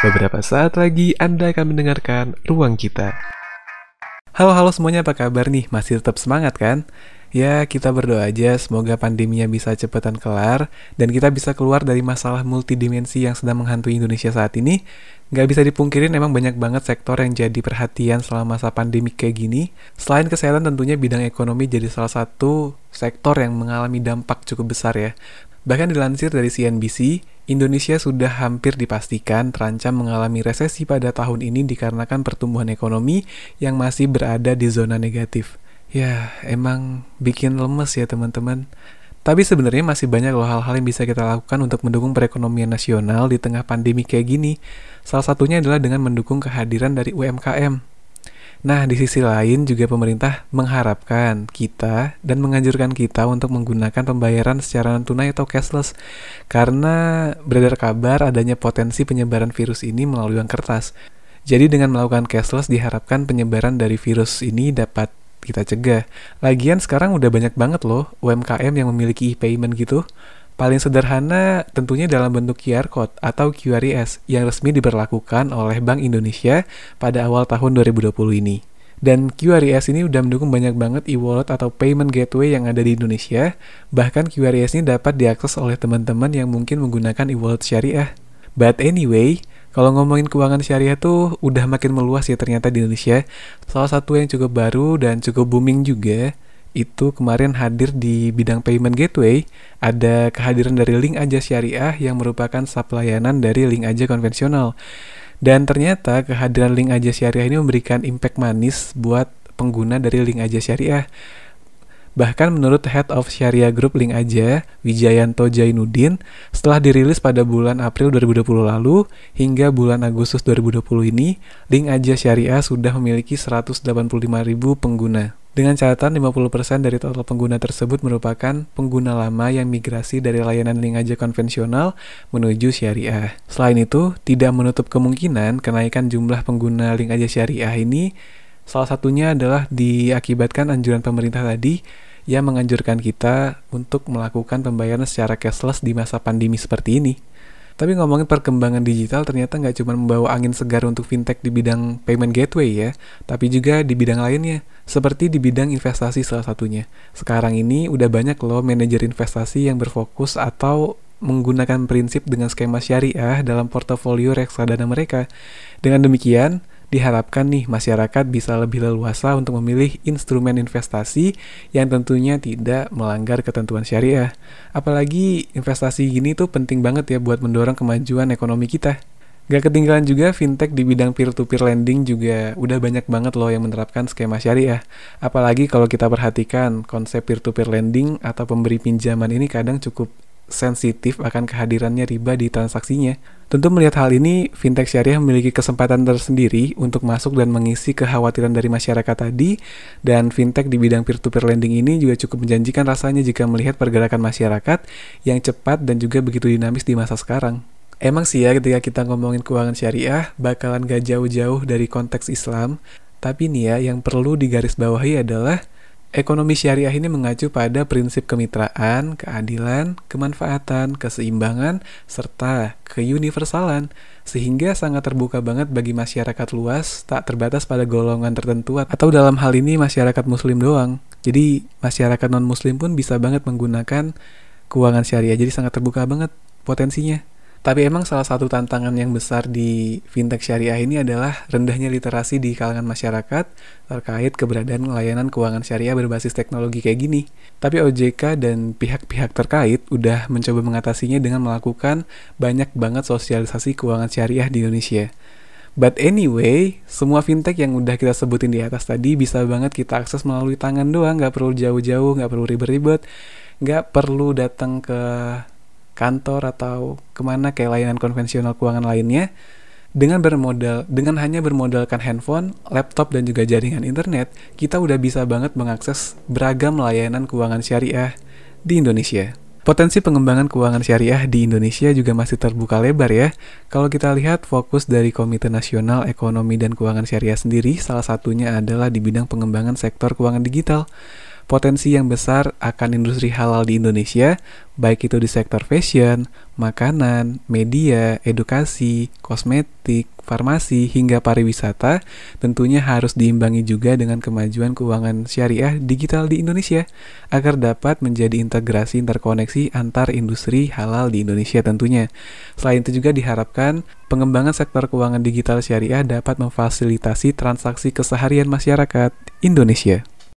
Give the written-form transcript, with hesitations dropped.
Beberapa saat lagi Anda akan mendengarkan Ruang Kita. Halo semuanya, apa kabar nih? Masih tetap semangat kan? Ya, kita berdoa aja semoga pandeminya bisa cepetan kelar dan kita bisa keluar dari masalah multidimensi yang sedang menghantui Indonesia saat ini. Nggak bisa dipungkirin emang banyak banget sektor yang jadi perhatian selama masa pandemi kayak gini. Selain kesehatan, tentunya bidang ekonomi jadi salah satu sektor yang mengalami dampak cukup besar ya. Bahkan dilansir dari CNBC, Indonesia sudah hampir dipastikan terancam mengalami resesi pada tahun ini dikarenakan pertumbuhan ekonomi yang masih berada di zona negatif. Ya, emang bikin lemes ya teman-teman. Tapi sebenarnya masih banyak loh hal-hal yang bisa kita lakukan untuk mendukung perekonomian nasional di tengah pandemi kayak gini. Salah satunya adalah dengan mendukung kehadiran dari UMKM. Nah, di sisi lain juga pemerintah mengharapkan kita dan menganjurkan kita untuk menggunakan pembayaran secara non-tunai atau cashless karena beredar kabar adanya potensi penyebaran virus ini melalui uang kertas. Jadi dengan melakukan cashless diharapkan penyebaran dari virus ini dapat kita cegah. Lagian sekarang udah banyak banget loh UMKM yang memiliki e-payment gitu. Paling sederhana tentunya dalam bentuk QR Code atau QRIS yang resmi diberlakukan oleh Bank Indonesia pada awal tahun 2020 ini. Dan QRIS ini udah mendukung banyak banget e-wallet atau payment gateway yang ada di Indonesia. Bahkan QRIS ini dapat diakses oleh teman-teman yang mungkin menggunakan e-wallet syariah. But anyway, kalau ngomongin keuangan syariah tuh udah makin meluas ya ternyata di Indonesia. Salah satu yang cukup baru dan cukup booming juga itu kemarin hadir di bidang payment gateway, ada kehadiran dari Link Aja Syariah yang merupakan sub-layanan dari Link Aja konvensional. Dan ternyata kehadiran Link Aja Syariah ini memberikan impact manis buat pengguna dari Link Aja Syariah. Bahkan menurut Head of Syariah Group Link Aja, Wijayanto Jainuddin, setelah dirilis pada bulan April 2020 lalu hingga bulan Agustus 2020 ini, Link Aja Syariah sudah memiliki 185.000 pengguna. Dengan catatan 50% dari total pengguna tersebut merupakan pengguna lama yang migrasi dari layanan Link Aja konvensional menuju syariah. Selain itu, tidak menutup kemungkinan kenaikan jumlah pengguna Link Aja Syariah ini salah satunya adalah diakibatkan anjuran pemerintah tadi yang menganjurkan kita untuk melakukan pembayaran secara cashless di masa pandemi seperti ini. Tapi ngomongin perkembangan digital ternyata nggak cuma membawa angin segar untuk fintech di bidang payment gateway ya, tapi juga di bidang lainnya, seperti di bidang investasi salah satunya. Sekarang ini udah banyak loh manajer investasi yang berfokus atau menggunakan prinsip dengan skema syariah dalam portofolio reksadana mereka. Dengan demikian, diharapkan nih masyarakat bisa lebih leluasa untuk memilih instrumen investasi yang tentunya tidak melanggar ketentuan syariah. Apalagi investasi gini tuh penting banget ya buat mendorong kemajuan ekonomi kita. Gak ketinggalan juga fintech di bidang peer-to-peer lending juga udah banyak banget loh yang menerapkan skema syariah. Apalagi kalau kita perhatikan konsep peer-to-peer lending atau pemberi pinjaman ini kadang cukup sensitif akan kehadirannya riba di transaksinya. Tentu melihat hal ini, fintech syariah memiliki kesempatan tersendiri untuk masuk dan mengisi kekhawatiran dari masyarakat tadi, dan fintech di bidang peer-to-peer lending ini juga cukup menjanjikan rasanya jika melihat pergerakan masyarakat yang cepat dan juga begitu dinamis di masa sekarang. Emang sih ya, ketika kita ngomongin keuangan syariah, bakalan gak jauh-jauh dari konteks Islam, tapi nih ya, yang perlu digarisbawahi adalah ekonomi syariah ini mengacu pada prinsip kemitraan, keadilan, kemanfaatan, keseimbangan, serta keuniversalan, sehingga sangat terbuka banget bagi masyarakat luas, tak terbatas pada golongan tertentu, atau dalam hal ini masyarakat muslim doang. Jadi masyarakat non-muslim pun bisa banget menggunakan keuangan syariah, jadi sangat terbuka banget potensinya. Tapi emang salah satu tantangan yang besar di fintech syariah ini adalah rendahnya literasi di kalangan masyarakat terkait keberadaan layanan keuangan syariah berbasis teknologi kayak gini. Tapi OJK dan pihak-pihak terkait udah mencoba mengatasinya dengan melakukan banyak banget sosialisasi keuangan syariah di Indonesia. But anyway, semua fintech yang udah kita sebutin di atas tadi bisa banget kita akses melalui tangan doang, nggak perlu jauh-jauh, nggak perlu ribet-ribet, nggak perlu datang ke kantor atau kemana kayak layanan konvensional keuangan lainnya. Dengan hanya bermodalkan handphone, laptop, dan juga jaringan internet, kita udah bisa banget mengakses beragam layanan keuangan syariah di Indonesia. Potensi pengembangan keuangan syariah di Indonesia juga masih terbuka lebar ya. Kalau kita lihat fokus dari Komite Nasional Ekonomi dan Keuangan Syariah sendiri, salah satunya adalah di bidang pengembangan sektor keuangan digital. potensi yang besar akan industri halal di Indonesia, baik itu di sektor fashion, makanan, media, edukasi, kosmetik, farmasi, hingga pariwisata, tentunya harus diimbangi juga dengan kemajuan keuangan syariah digital di Indonesia, agar dapat menjadi integrasi interkoneksi antar industri halal di Indonesia tentunya. Selain itu juga diharapkan pengembangan sektor keuangan digital syariah dapat memfasilitasi transaksi keseharian masyarakat Indonesia.